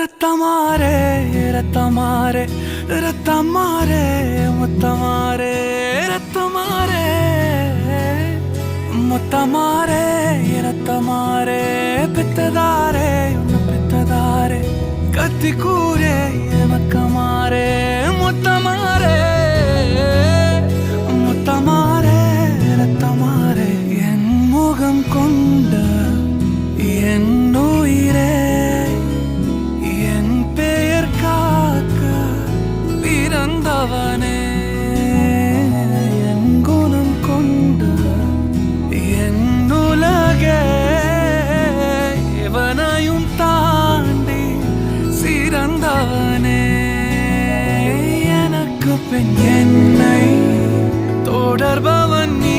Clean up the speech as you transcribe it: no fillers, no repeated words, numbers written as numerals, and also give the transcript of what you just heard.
ரத்தமாரே ரத்தமாரே ரத்தமாரே முத்தமாரே ரத்தமாரே முத்தமாரே ரத்தமாரே பித்ததாரே உன்னை பித்ததாரே கத்தி கூரே மக்கமாரே முத்தமாரே முத்தமாரே ரத்தமாரே என் முகம் கொண்ட என் உயிரே பிறந்தவனே என் குணம் கொண்டு என் உலகே இவனையும் தாண்டி சிறந்தவனே எனக்கு பின் என்னை தொடர்பவன் நீ